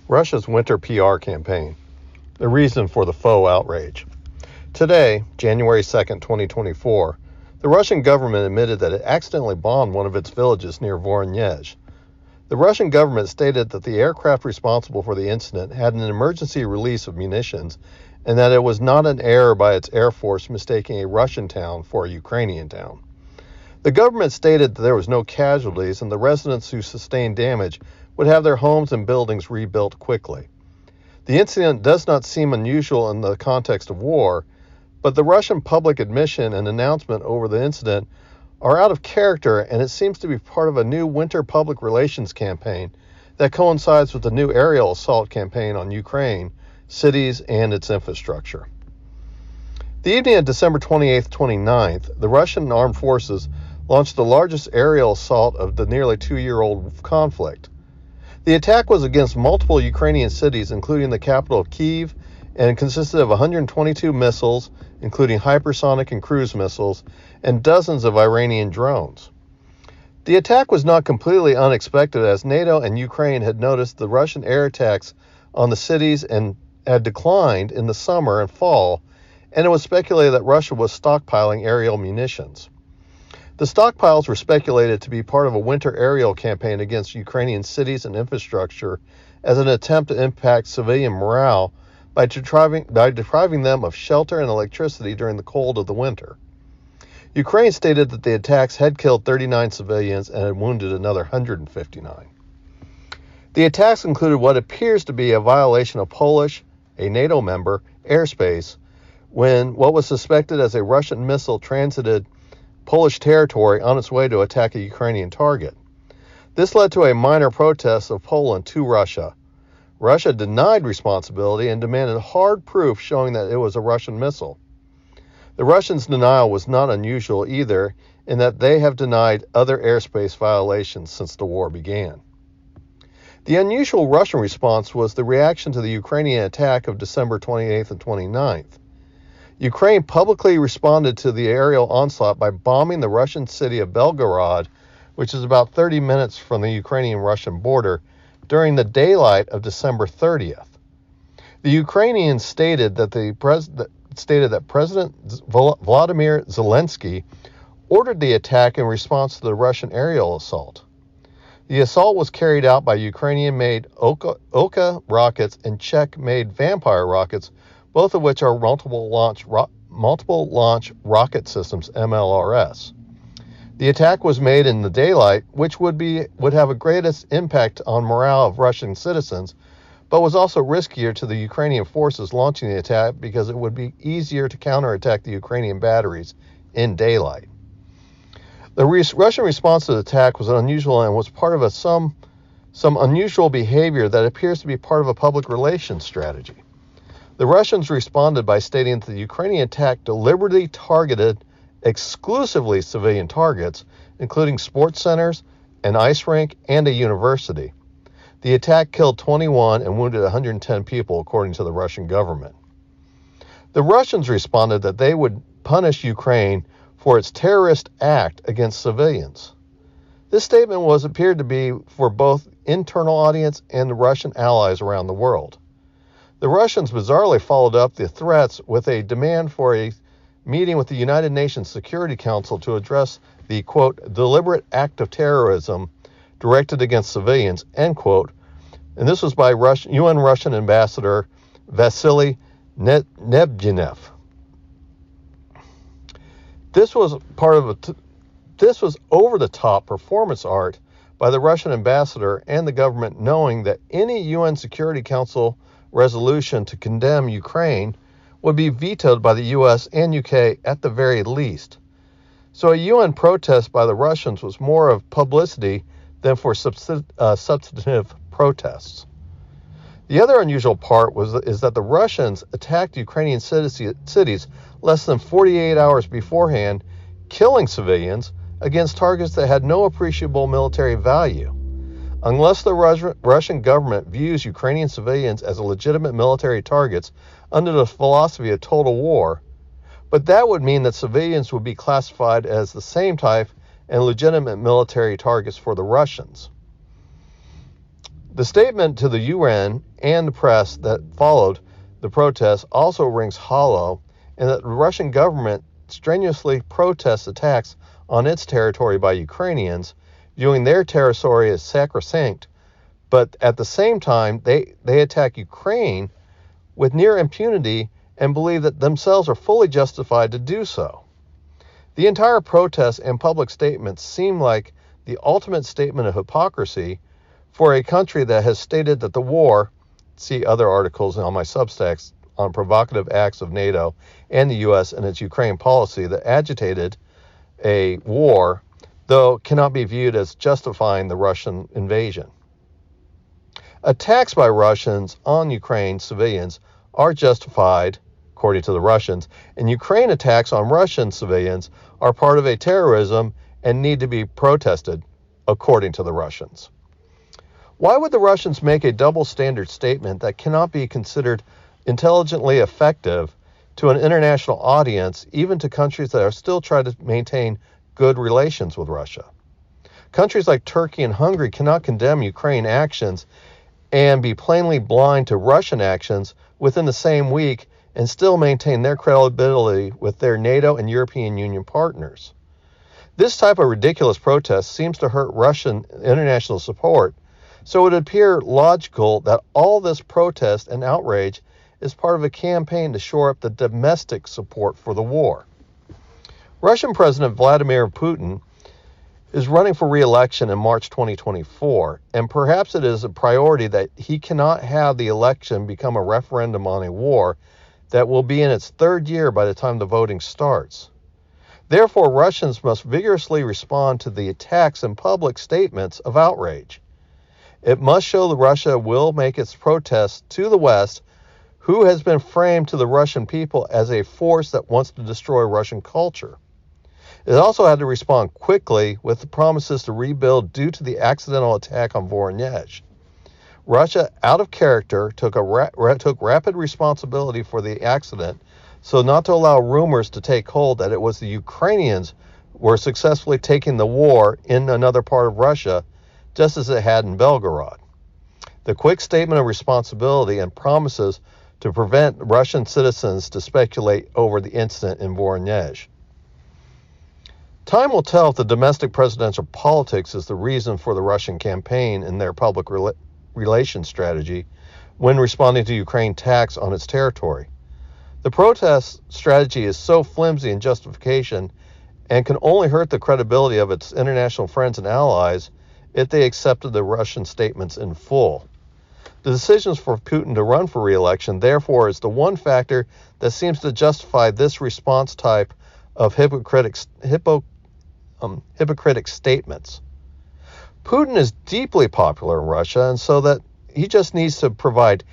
Russia's winter PR campaign, the reason for the faux outrage. Today, January 2nd, 2024, the Russian government admitted that it accidentally bombed one of its villages near Voronezh. The Russian government stated that the aircraft responsible for the incident had an emergency release of munitions and that it was not an error by its air force mistaking a Russian town for a Ukrainian town. The government stated that there was no casualties and the residents who sustained damage would have their homes and buildings rebuilt quickly. The incident does not seem unusual in the context of war, but the Russian public admission and announcement over the incident are out of character, and it seems to be part of a new winter public relations campaign that coincides with the new aerial assault campaign on Ukraine, cities, and its infrastructure. The evening of December 28th, 29th, the Russian armed forces launched the largest aerial assault of the nearly two-year-old conflict. The attack was against multiple Ukrainian cities, including the capital of Kyiv, and consisted of 122 missiles, including hypersonic and cruise missiles, and dozens of Iranian drones. The attack was not completely unexpected, as NATO and Ukraine had noticed the Russian air attacks on the cities and had declined in the summer and fall, and it was speculated that Russia was stockpiling aerial munitions. The stockpiles were speculated to be part of a winter aerial campaign against Ukrainian cities and infrastructure as an attempt to impact civilian morale by depriving them of shelter and electricity during the cold of the winter. Ukraine stated that the attacks had killed 39 civilians and had wounded another 159. The attacks included what appears to be a violation of Polish, a NATO member, airspace when what was suspected as a Russian missile transited Polish territory on its way to attack a Ukrainian target. This led to a minor protest of Poland to Russia. Russia denied responsibility and demanded hard proof showing that it was a Russian missile. The Russians' denial was not unusual either, in that they have denied other airspace violations since the war began. The unusual Russian response was the reaction to the Ukrainian attack of December 28th and 29th. Ukraine publicly responded to the aerial onslaught by bombing the Russian city of Belgorod, which is about 30 minutes from the Ukrainian-Russian border, during the daylight of December 30th. The Ukrainians stated that President Vladimir Zelensky ordered the attack in response to the Russian aerial assault. The assault was carried out by Ukrainian-made Oka rockets and Czech-made Vampire rockets, both of which are multiple launch rocket systems, MLRS. The attack was made in the daylight, which would have a greatest impact on morale of Russian citizens, but was also riskier to the Ukrainian forces launching the attack because it would be easier to counterattack the Ukrainian batteries in daylight. The Russian response to the attack was unusual and was part of some unusual behavior that appears to be part of a public relations strategy. The Russians responded by stating that the Ukrainian attack deliberately targeted exclusively civilian targets, including sports centers, an ice rink, and a university. The attack killed 21 and wounded 110 people, according to the Russian government. The Russians responded that they would punish Ukraine for its terrorist act against civilians. This statement appeared to be for both internal audience and the Russian allies around the world. The Russians bizarrely followed up the threats with a demand for a meeting with the United Nations Security Council to address the, quote, deliberate act of terrorism directed against civilians, end quote, and this was by UN Russian Ambassador Vasily Nebgenev. This was over-the-top performance art by the Russian ambassador and the government, knowing that any UN Security Council resolution to condemn Ukraine would be vetoed by the US and UK at the very least. So a UN protest by the Russians was more of publicity than for substantive protests. The other unusual part is that the Russians attacked Ukrainian cities less than 48 hours beforehand, killing civilians against targets that had no appreciable military value. Unless the Russian government views Ukrainian civilians as legitimate military targets under the philosophy of total war, but that would mean that civilians would be classified as the same type and legitimate military targets for the Russians. The statement to the UN and the press that followed the protests also rings hollow, in that the Russian government strenuously protests attacks on its territory by Ukrainians, viewing their territory as sacrosanct, but at the same time they attack Ukraine with near impunity and believe that themselves are fully justified to do so. The entire protest and public statements seem like the ultimate statement of hypocrisy for a country that has stated that the war, see other articles on my Substacks on provocative acts of NATO and the U.S. and its Ukraine policy that agitated a war, though cannot be viewed as justifying the Russian invasion. Attacks by Russians on Ukraine civilians are justified, according to the Russians, and Ukraine attacks on Russian civilians are part of a terrorism and need to be protested, according to the Russians. Why would the Russians make a double standard statement that cannot be considered intelligently effective to an international audience, even to countries that are still trying to maintain good relations with Russia? Countries like Turkey and Hungary cannot condemn Ukraine actions and be plainly blind to Russian actions within the same week and still maintain their credibility with their NATO and European Union partners. This type of ridiculous protest seems to hurt Russian international support, so it would appear logical that all this protest and outrage is part of a campaign to shore up the domestic support for the war. Russian President Vladimir Putin is running for re-election in March 2024, and perhaps it is a priority that he cannot have the election become a referendum on a war that will be in its third year by the time the voting starts. Therefore, Russians must vigorously respond to the attacks and public statements of outrage. It must show that Russia will make its protests to the West, who has been framed to the Russian people as a force that wants to destroy Russian culture. It also had to respond quickly with the promises to rebuild due to the accidental attack on Voronezh. Russia, out of character, took rapid responsibility for the accident, so not to allow rumors to take hold that it was the Ukrainians were successfully taking the war in another part of Russia, just as it had in Belgorod. The quick statement of responsibility and promises to prevent Russian citizens to speculate over the incident in Voronezh. Time will tell if the domestic presidential politics is the reason for the Russian campaign in their public relations strategy when responding to Ukraine attacks on its territory. The protest strategy is so flimsy in justification and can only hurt the credibility of its international friends and allies if they accepted the Russian statements in full. The decisions for Putin to run for re-election, therefore, is the one factor that seems to justify this response type of hypocritic statements. Putin is deeply popular in Russia, and so that he just needs to provide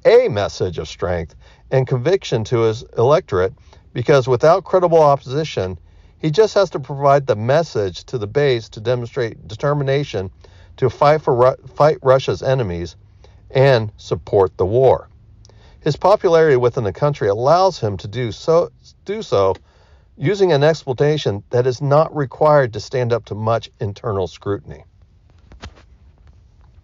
a message of strength and conviction to his electorate, because without credible opposition, he just has to provide the message to the base to demonstrate determination to fight Russia's enemies and support the war. His popularity within the country allows him to do so using an explanation that is not required to stand up to much internal scrutiny.